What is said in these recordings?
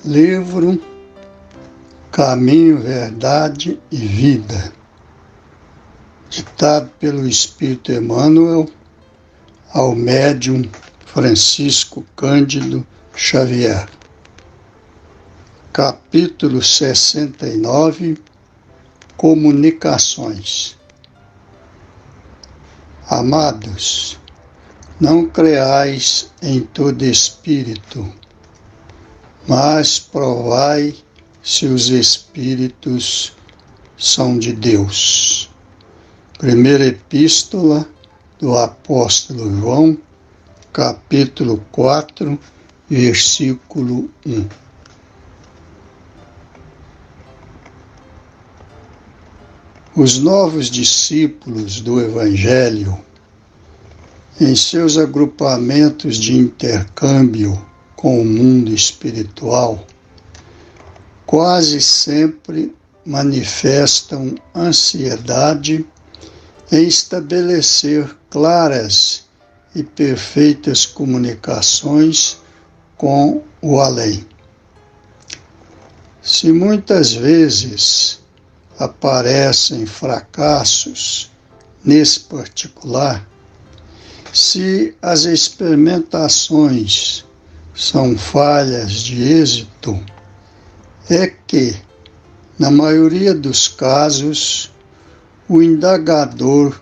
Livro Caminho, Verdade e Vida, ditado pelo Espírito Emmanuel ao médium Francisco Cândido Xavier. Capítulo 69, Comunicações. Amados, não creais em todo espírito, mas provai se os espíritos são de Deus. Primeira Epístola do Apóstolo João, capítulo 4, versículo 1. Os novos discípulos do Evangelho, em seus agrupamentos de intercâmbio com o mundo espiritual, quase sempre manifestam ansiedade em estabelecer claras e perfeitas comunicações com o além. Se muitas vezes aparecem fracassos nesse particular, se as experimentações são falhas de êxito, é que, na maioria dos casos, o indagador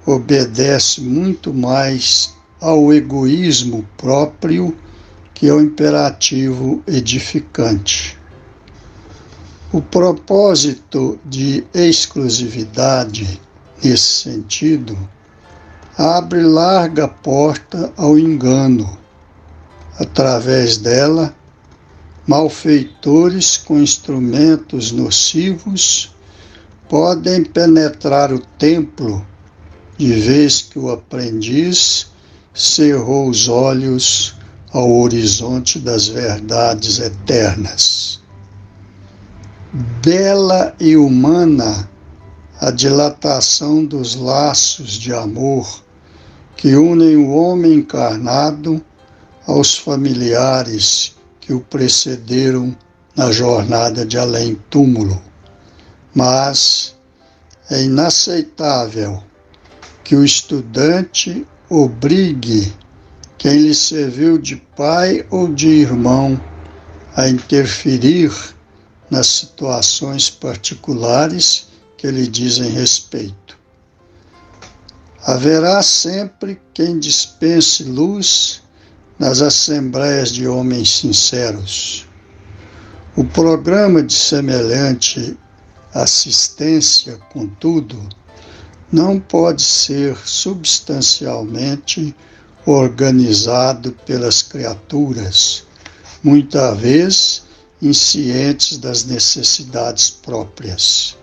obedece muito mais ao egoísmo próprio que ao imperativo edificante. O propósito de exclusividade, nesse sentido, abre larga porta ao engano. Através dela, malfeitores com instrumentos nocivos podem penetrar o templo, de vez que o aprendiz cerrou os olhos ao horizonte das verdades eternas. Bela e humana a dilatação dos laços de amor que unem o homem encarnado aos familiares que o precederam na jornada de além-túmulo. Mas é inaceitável que o estudante obrigue quem lhe serviu de pai ou de irmão a interferir nas situações particulares que lhe dizem respeito. Haverá sempre quem dispense luz nas assembleias de homens sinceros. O programa de semelhante assistência, contudo, não pode ser substancialmente organizado pelas criaturas, muitas vezes inscientes das necessidades próprias.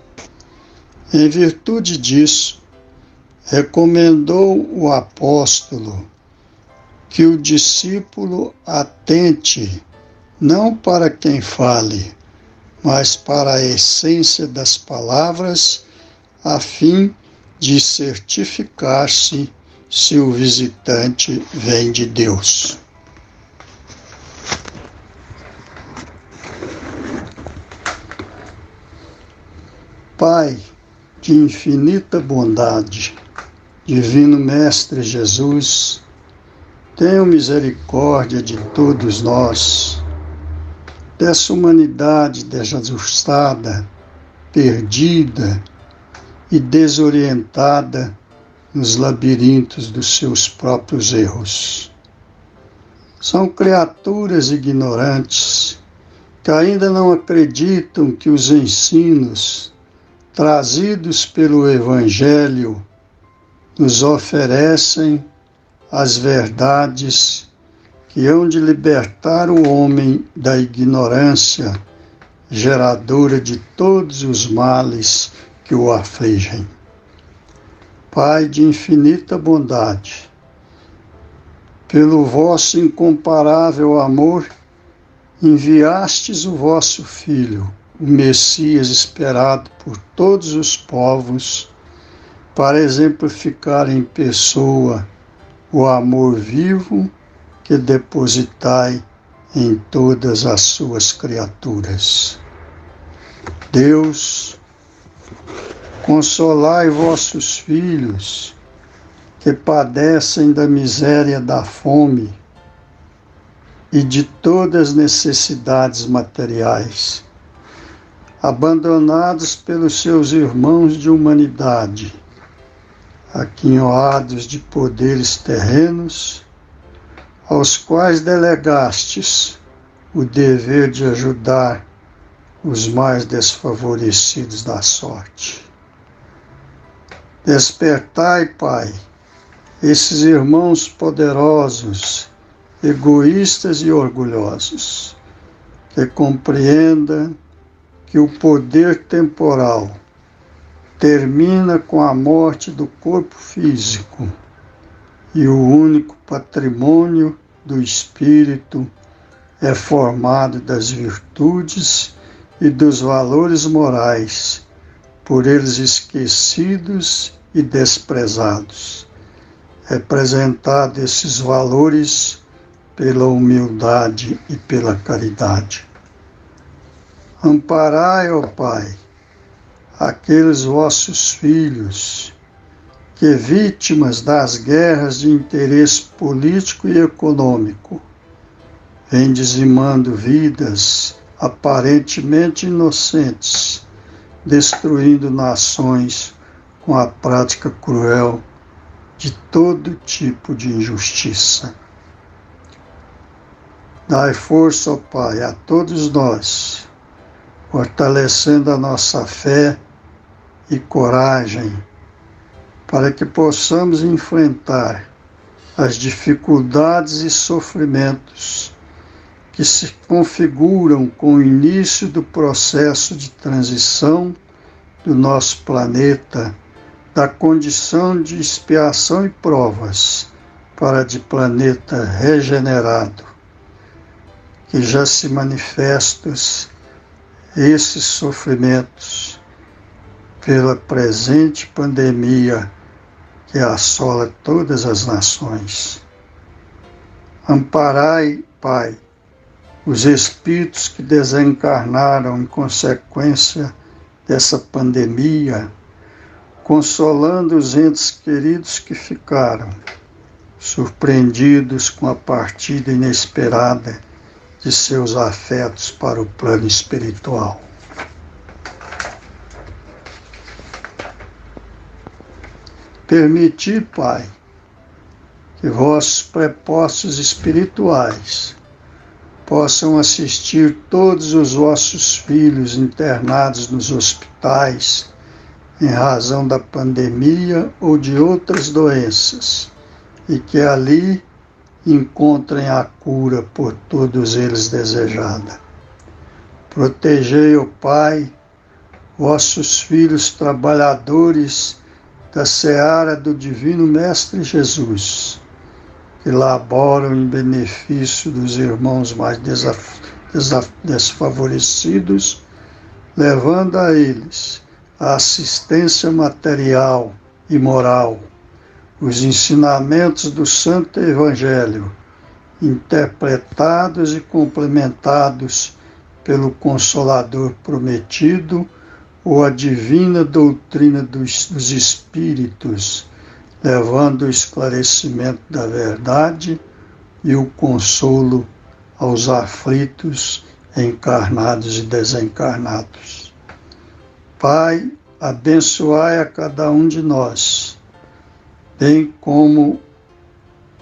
Em virtude disso, recomendou o apóstolo que o discípulo atente não para quem fale, mas para a essência das palavras, a fim de certificar-se se o visitante vem de Deus. Pai de infinita bondade, Divino Mestre Jesus, tenha misericórdia de todos nós, dessa humanidade desajustada, perdida e desorientada nos labirintos dos seus próprios erros. São criaturas ignorantes que ainda não acreditam que os ensinos trazidos pelo Evangelho nos oferecem as verdades que hão de libertar o homem da ignorância, geradora de todos os males que o afligem. Pai de infinita bondade, pelo vosso incomparável amor, enviastes o vosso Filho, o Messias esperado por todos os povos, para exemplificar em pessoa o amor vivo que depositai em todas as suas criaturas. Deus, consolai vossos filhos que padecem da miséria da fome e de todas as necessidades materiais, abandonados pelos seus irmãos de humanidade, aquinhoados de poderes terrenos, aos quais delegastes o dever de ajudar os mais desfavorecidos da sorte. Despertai, Pai, esses irmãos poderosos, egoístas e orgulhosos, que compreendam que o poder temporal termina com a morte do corpo físico e o único patrimônio do espírito é formado das virtudes e dos valores morais, por eles esquecidos e desprezados. Representado esses valores pela humildade e pela caridade. Amparai, ó Pai, aqueles vossos filhos que, vítimas das guerras de interesse político e econômico, vêm dizimando vidas aparentemente inocentes, destruindo nações com a prática cruel de todo tipo de injustiça. Dai força, ó Pai, a todos nós, fortalecendo a nossa fé e coragem, para que possamos enfrentar as dificuldades e sofrimentos que se configuram com o início do processo de transição do nosso planeta, da condição de expiação e provas para de planeta regenerado, que já se manifestam esses sofrimentos pela presente pandemia que assola todas as nações. Amparai, Pai, os espíritos que desencarnaram em consequência dessa pandemia, consolando os entes queridos que ficaram, surpreendidos com a partida inesperada de seus afetos para o plano espiritual. Permiti, Pai, que vossos prepostos espirituais possam assistir todos os vossos filhos internados nos hospitais em razão da pandemia ou de outras doenças, e que ali encontrem a cura por todos eles desejada. Protegei, ó Pai, vossos filhos trabalhadores da seara do Divino Mestre Jesus, que laboram em benefício dos irmãos mais desfavorecidos, levando a eles a assistência material e moral, os ensinamentos do Santo Evangelho, interpretados e complementados pelo Consolador prometido, ou a divina doutrina dos Espíritos, levando o esclarecimento da verdade e o consolo aos aflitos, encarnados e desencarnados. Pai, abençoai a cada um de nós, bem como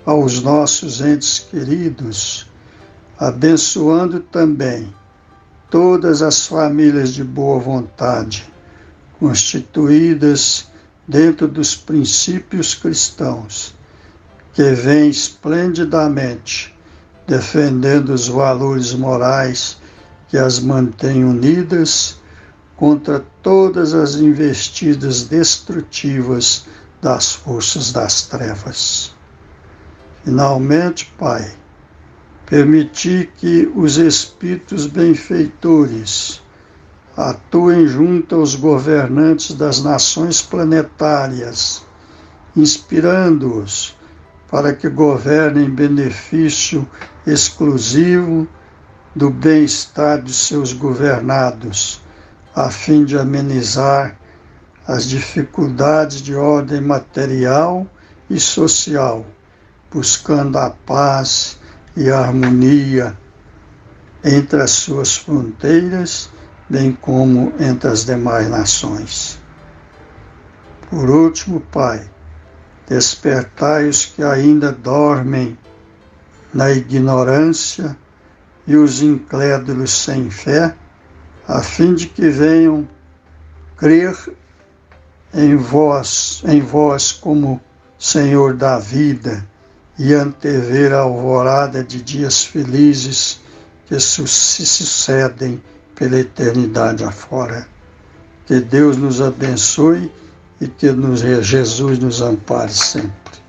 aos nossos entes queridos, abençoando também todas as famílias de boa vontade, constituídas dentro dos princípios cristãos, que vêm esplendidamente defendendo os valores morais que as mantêm unidas contra todas as investidas destrutivas das forças das trevas. Finalmente, Pai, permiti que os espíritos benfeitores atuem junto aos governantes das nações planetárias, inspirando-os para que governem em benefício exclusivo do bem-estar de seus governados, a fim de amenizar as dificuldades de ordem material e social, buscando a paz e a harmonia entre as suas fronteiras, bem como entre as demais nações. Por último, Pai, despertai os que ainda dormem na ignorância e os incrédulos sem fé, a fim de que venham crer em vós como Senhor da vida e antever a alvorada de dias felizes que se sucedem pela eternidade afora. Que Deus nos abençoe e que Jesus nos ampare sempre.